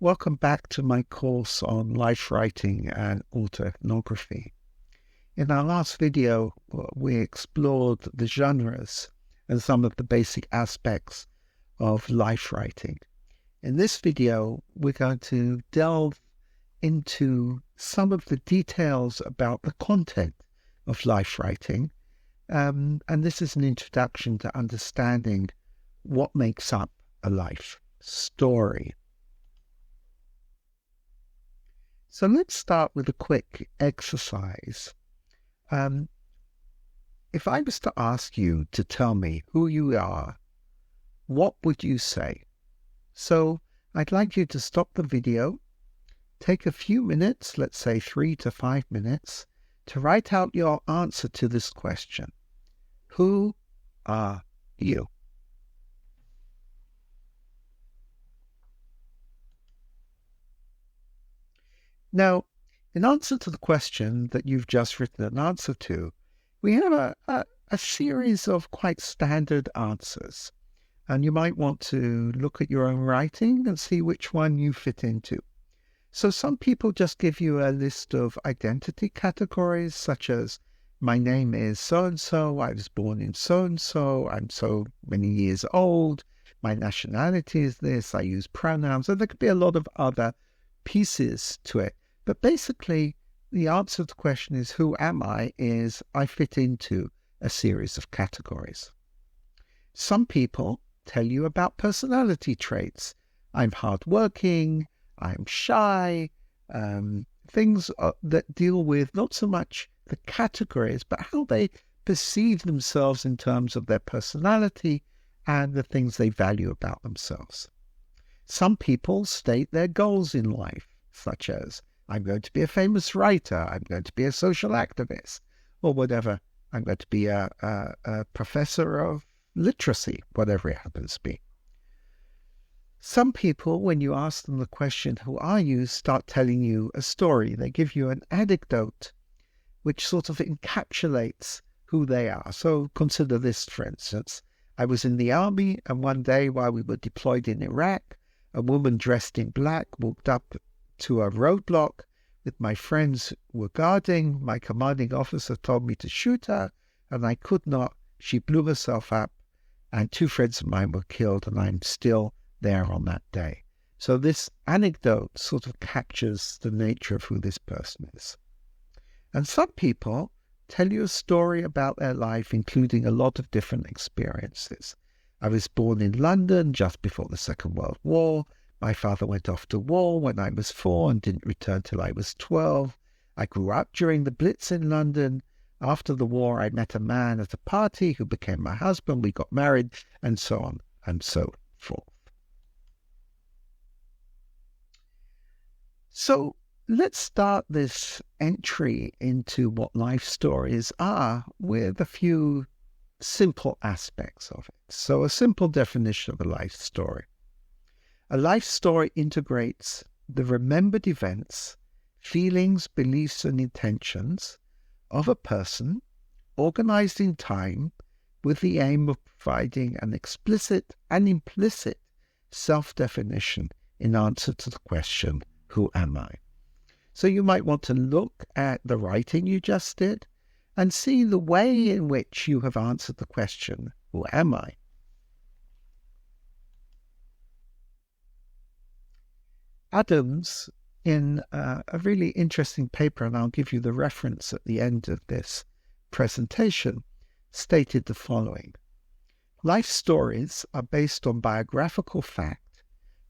Welcome back to my course on life writing and autoethnography. In our last video, we explored the genres and some of the basic aspects of life writing. In this video, we're going to delve into some of the details about the content of life writing, and this is an introduction to understanding what makes up a life story. So let's start with a quick exercise. If I was to ask you to tell me who you are, what would you say? So I'd like you to stop the video, take a few minutes, let's say 3 to 5 minutes, to write out your answer to this question. Who are you? Now, in answer to the question that you've just written an answer to, we have a series of quite standard answers. And you might want to look at your own writing and see which one you fit into. So some people just give you a list of identity categories, such as my name is so-and-so, I was born in so-and-so, I'm so many years old, my nationality is this, I use pronouns, and there could be a lot of other pieces to it. But basically, the answer to the question is, who am I, is I fit into a series of categories. Some people tell you about personality traits. I'm hardworking, I'm shy, things that deal with not so much the categories, but how they perceive themselves in terms of their personality and the things they value about themselves. Some people state their goals in life, such as, I'm going to be a famous writer, I'm going to be a social activist, or whatever. I'm going to be a professor of literacy, whatever it happens to be. Some people, when you ask them the question, who are you, start telling you a story. They give you an anecdote which sort of encapsulates who they are. So consider this, for instance. I was in the army, and one day while we were deployed in Iraq, a woman dressed in black walked up to a roadblock with my friends were guarding. My commanding officer told me to shoot her, and I could not. She blew herself up, and 2 friends of mine were killed, and I'm still there on that day. So this anecdote sort of captures the nature of who this person is. And some people tell you a story about their life, including a lot of different experiences. I was born in London just before the Second World War. My father went off to war when I was 4 and didn't return till I was 12. I grew up during the Blitz in London. After the war, I met a man at a party who became my husband. We got married, and so on and so forth. So let's start this entry into what life stories are with a few simple aspects of it. So a simple definition of a life story. A life story integrates the remembered events, feelings, beliefs, and intentions of a person, organized in time, with the aim of providing an explicit and implicit self-definition in answer to the question, who am I? So you might want to look at the writing you just did and see the way in which you have answered the question, who am I? Adams, in a really interesting paper, and I'll give you the reference at the end of this presentation, stated the following. Life stories are based on biographical fact,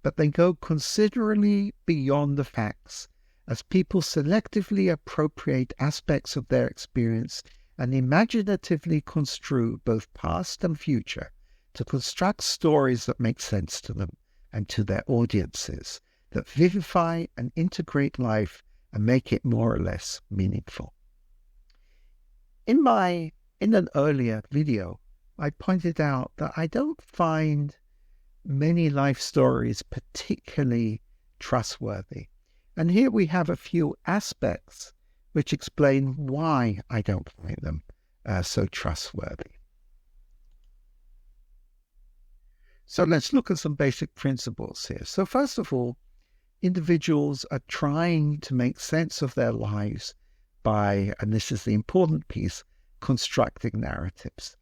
but they go considerably beyond the facts as people selectively appropriate aspects of their experience and imaginatively construe both past and future to construct stories that make sense to them and to their audiences, that vivify and integrate life and make it more or less meaningful. In an earlier video, I pointed out that I don't find many life stories particularly trustworthy. And here we have a few aspects which explain why I don't find them so trustworthy. So let's look at some basic principles here. So first of all, individuals are trying to make sense of their lives by, and this is the important piece, constructing narratives.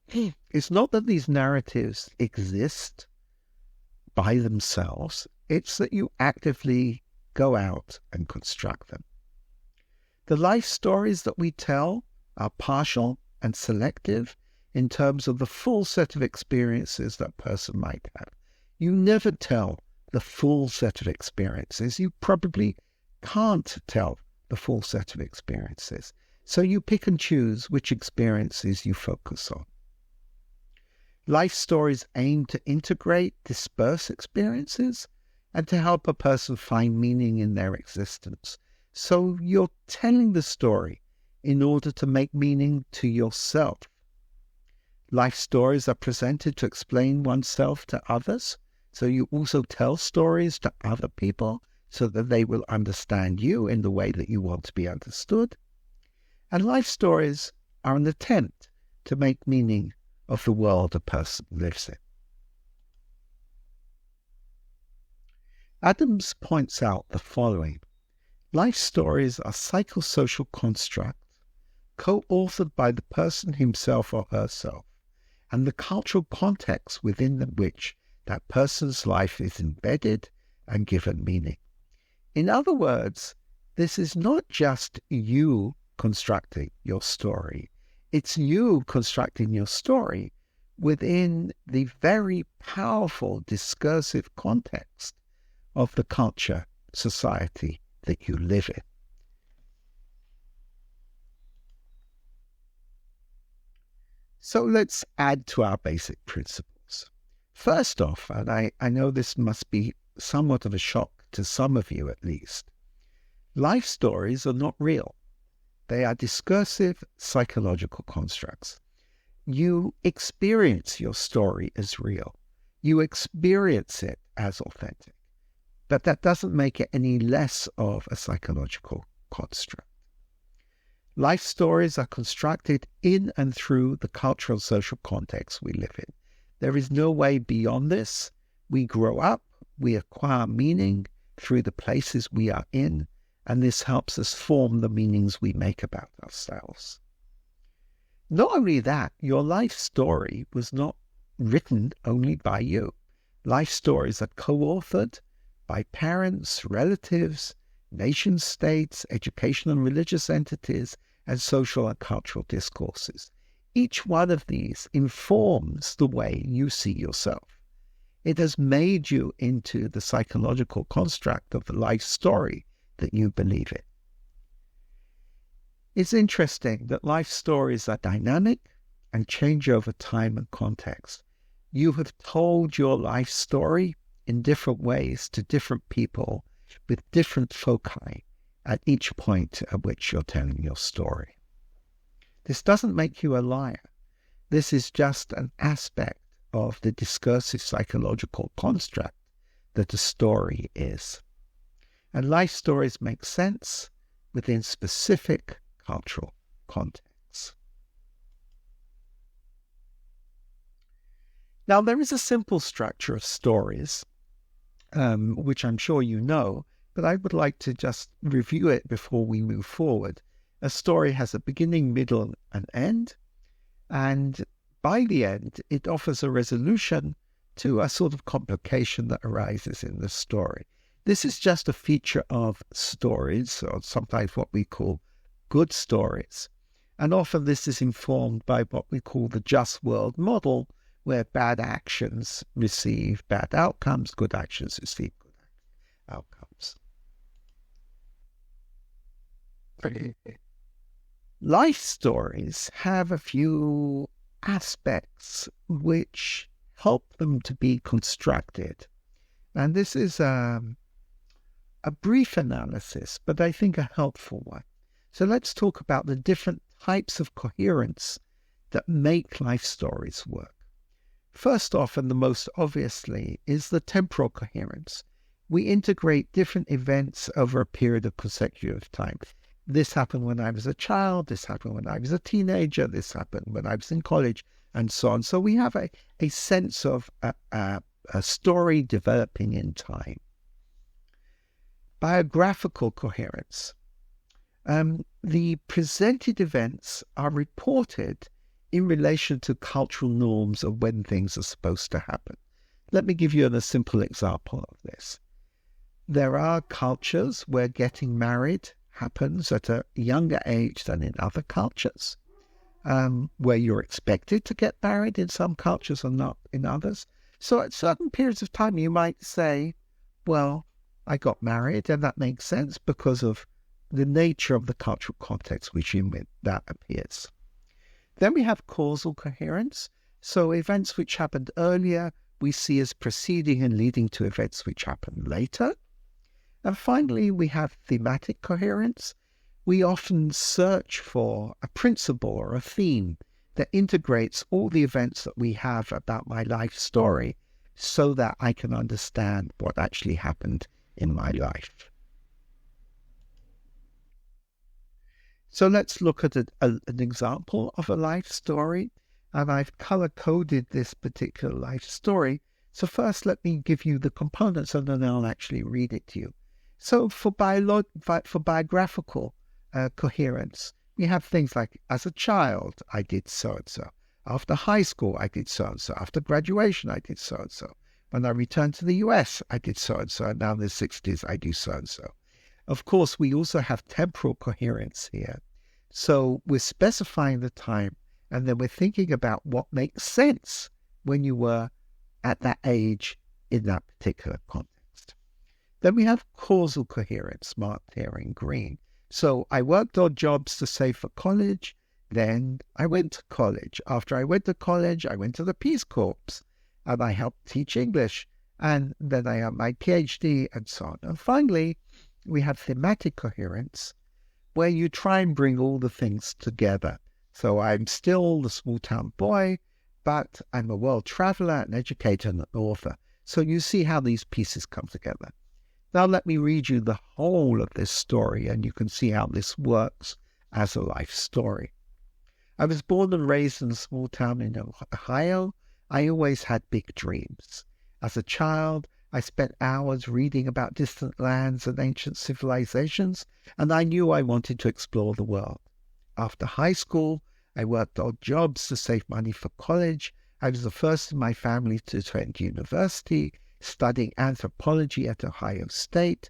It's not that these narratives exist by themselves, it's that you actively go out and construct them. The life stories that we tell are partial and selective in terms of the full set of experiences that person might have. You never tell the full set of experiences. You probably can't tell the full set of experiences. So you pick and choose which experiences you focus on. Life stories aim to integrate dispersed experiences and to help a person find meaning in their existence. So you're telling the story in order to make meaning to yourself. Life stories are presented to explain oneself to others. So you also tell stories to other people so that they will understand you in the way that you want to be understood. And life stories are an attempt to make meaning of the world a person lives in. Adams points out the following. Life stories are psychosocial constructs co-authored by the person himself or herself and the cultural context within which that person's life is embedded and given meaning. In other words, this is not just you constructing your story. It's you constructing your story within the very powerful discursive context of the culture, society that you live in. So let's add to our basic principles. First off, and I know this must be somewhat of a shock to some of you at least, life stories are not real. They are discursive psychological constructs. You experience your story as real. You experience it as authentic. But that doesn't make it any less of a psychological construct. Life stories are constructed in and through the cultural social context we live in. There is no way beyond this. We grow up, we acquire meaning through the places we are in, and this helps us form the meanings we make about ourselves. Not only that, your life story was not written only by you. Life stories are co-authored by parents, relatives, nation states, educational and religious entities, and social and cultural discourses. Each one of these informs the way you see yourself. It has made you into the psychological construct of the life story that you believe in. It's interesting that life stories are dynamic and change over time and context. You have told your life story in different ways to different people with different foci at each point at which you're telling your story. This doesn't make you a liar. This is just an aspect of the discursive psychological construct that a story is. And life stories make sense within specific cultural contexts. Now, there is a simple structure of stories, which I'm sure you know, but I would like to just review it before we move forward. A story has a beginning, middle, and end, and by the end, it offers a resolution to a sort of complication that arises in the story. This is just a feature of stories, or sometimes what we call good stories. And often this is informed by what we call the just world model, where bad actions receive bad outcomes, good actions receive good outcomes. Life stories have a few aspects which help them to be constructed. And this is a brief analysis, but I think a helpful one. So let's talk about the different types of coherence that make life stories work. First off, and the most obviously, is the temporal coherence. We integrate different events over a period of consecutive time. This happened when I was a child, this happened when I was a teenager, this happened when I was in college, and so on. So we have a sense of a story developing in time. Biographical coherence. The presented events are reported in relation to cultural norms of when things are supposed to happen. Let me give you a simple example of this. There are cultures where getting married happens at a younger age than in other cultures, where you're expected to get married in some cultures and not in others. So at certain periods of time, you might say, well, I got married, and that makes sense because of the nature of the cultural context which in that appears. Then we have causal coherence. So events which happened earlier, we see as preceding and leading to events which happen later. And finally, we have thematic coherence. We often search for a principle or a theme that integrates all the events that we have about my life story so that I can understand what actually happened in my life. So let's look at an example of a life story. And I've color-coded this particular life story. So first, let me give you the components, and then I'll actually read it to you. So for biographical coherence, we have things like, as a child, I did so-and-so. After high school, I did so-and-so. After graduation, I did so-and-so. When I returned to the US, I did so-and-so. And now in the 60s, I do so-and-so. Of course, we also have temporal coherence here. So we're specifying the time, and then we're thinking about what makes sense when you were at that age in that particular context. Then we have causal coherence, marked here in green. So I worked odd jobs to save for college. Then I went to college. After I went to college, I went to the Peace Corps, and I helped teach English. And then I had my PhD, and so on. And finally, we have thematic coherence, where you try and bring all the things together. So I'm still the small town boy, but I'm a world traveler, an educator, and an author. So you see how these pieces come together. Now let me read you the whole of this story, and you can see how this works as a life story. I was born and raised in a small town in Ohio. I always had big dreams. As a child, I spent hours reading about distant lands and ancient civilizations, and I knew I wanted to explore the world. After high school, I worked odd jobs to save money for college. I was the first in my family to attend university, studying anthropology at Ohio State.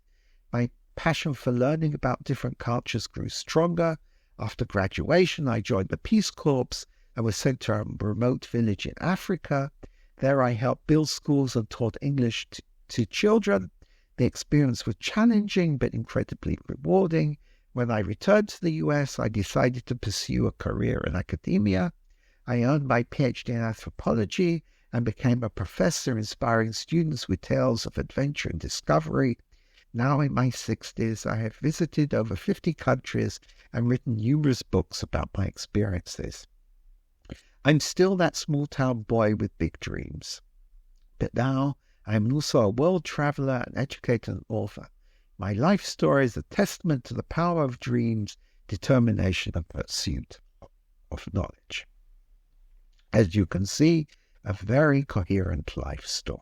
My passion for learning about different cultures grew stronger. After graduation, I joined the Peace Corps and was sent to a remote village in Africa. There I helped build schools and taught English to children. The experience was challenging but incredibly rewarding. When I returned to the US, I decided to pursue a career in academia. I earned my PhD in anthropology and became a professor inspiring students with tales of adventure and discovery. Now in my 60s, I have visited over 50 countries and written numerous books about my experiences. I'm still that small town boy with big dreams. But now I am also a world traveler, an educator, and author. My life story is a testament to the power of dreams, determination, and pursuit of knowledge. As you can see, a very coherent life story.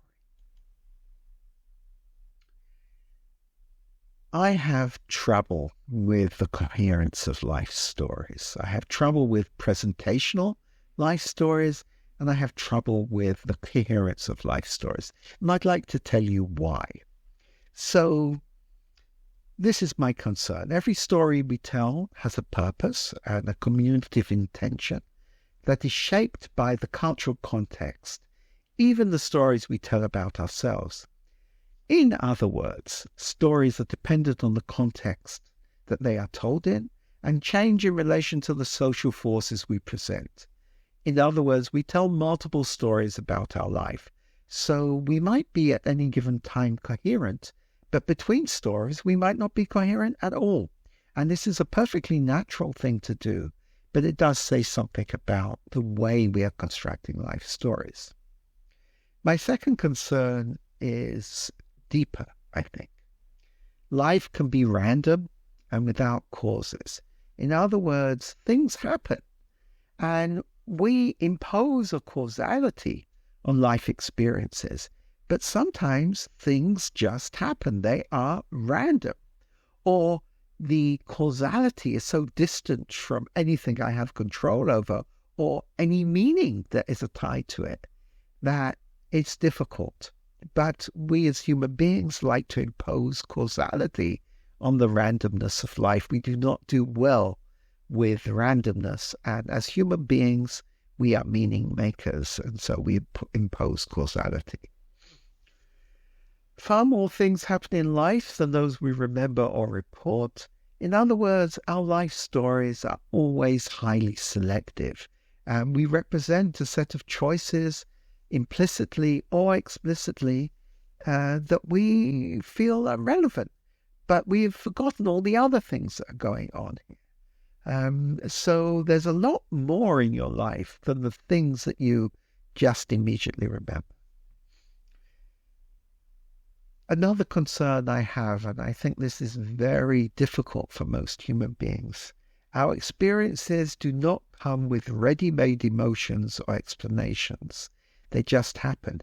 I have trouble with the coherence of life stories. I have trouble with presentational life stories, and I have trouble with the coherence of life stories. And I'd like to tell you why. So, this is my concern. Every story we tell has a purpose and a communicative intention that is shaped by the cultural context, even the stories we tell about ourselves. In other words, stories are dependent on the context that they are told in and change in relation to the social forces we present. In other words, we tell multiple stories about our life, so we might be at any given time coherent, but between stories we might not be coherent at all. And this is a perfectly natural thing to do, but it does say something about the way we are constructing life stories. My second concern is deeper, I think. Life can be random and without causes. In other words, things happen, and we impose a causality on life experiences, But sometimes things just happen. They are random. Or the causality is so distant from anything I have control over or any meaning that is tied to it that it's difficult. But we as human beings like to impose causality on the randomness of life. We do not do well with randomness. And as human beings, we are meaning makers. And so we impose causality. Far more things happen in life than those we remember or report. In other words, our life stories are always highly selective. And we represent a set of choices implicitly or explicitly that we feel are relevant, but we've forgotten all the other things that are going on here. So there's a lot more in your life than the things that you just immediately remember. Another concern I have, and I think this is very difficult for most human beings, our experiences do not come with ready-made emotions or explanations. They just happen.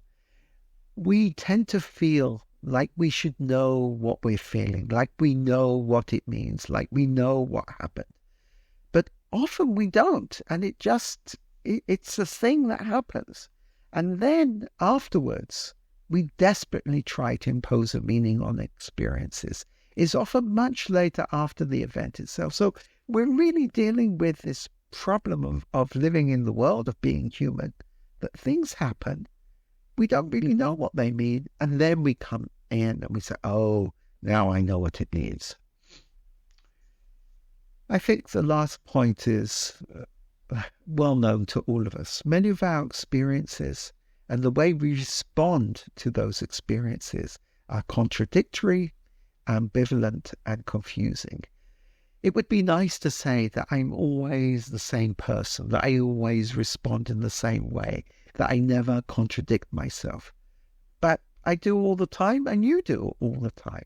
We tend to feel like we should know what we're feeling, like we know what it means, like we know what happened. But often we don't, and it's a thing that happens. And then afterwards, we desperately try to impose a meaning on experiences. It's often much later after the event itself. So we're really dealing with this problem of living in the world, of being human, that things happen, we don't really know what they mean, and then we come in and we say, oh, now I know what it means. I think the last point is well known to all of us. Many of our experiences and the way we respond to those experiences are contradictory, ambivalent, and confusing. It would be nice to say that I'm always the same person, that I always respond in the same way, that I never contradict myself. But I do all the time, and you do all the time.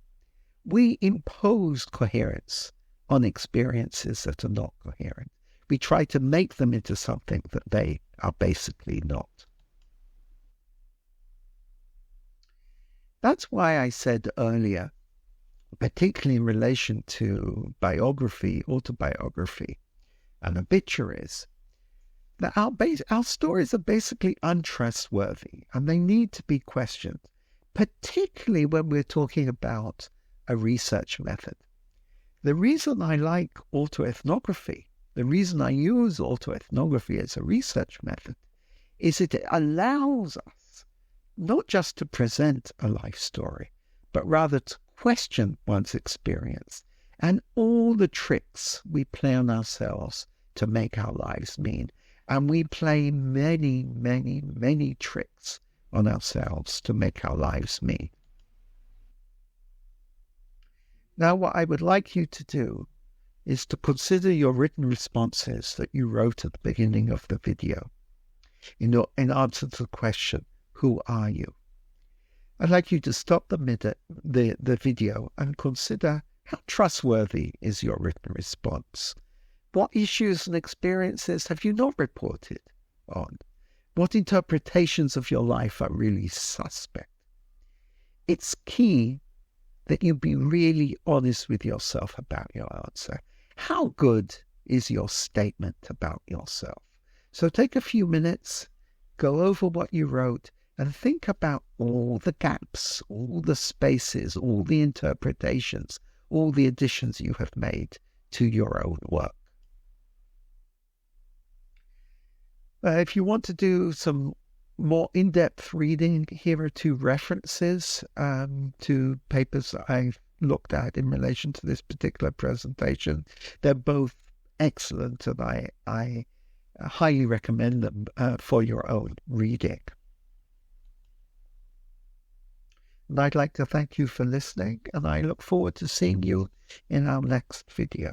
We impose coherence on experiences that are not coherent. We try to make them into something that they are basically not. That's why I said earlier, particularly in relation to biography, autobiography, and obituaries, that our stories are basically untrustworthy and they need to be questioned, particularly when we're talking about a research method. The reason I like autoethnography, the reason I use autoethnography as a research method, is it allows us not just to present a life story, but rather to question one's experience and all the tricks we play on ourselves to make our lives mean. And we play many, many, many tricks on ourselves to make our lives mean. Now, what I would like you to do is to consider your written responses that you wrote at the beginning of the video in answer to the question, who are you? I'd like you to stop the video and consider how trustworthy is your written response. What issues and experiences have you not reported on? What interpretations of your life are really suspect? It's key that you be really honest with yourself about your answer. How good is your statement about yourself? So take a few minutes, go over what you wrote, and think about all the gaps, all the spaces, all the interpretations, all the additions you have made to your own work. If you want to do some more in-depth reading, here are two references to papers that I've looked at in relation to this particular presentation. They're both excellent, and I highly recommend them for your own reading. And I'd like to thank you for listening, and I look forward to seeing you in our next video.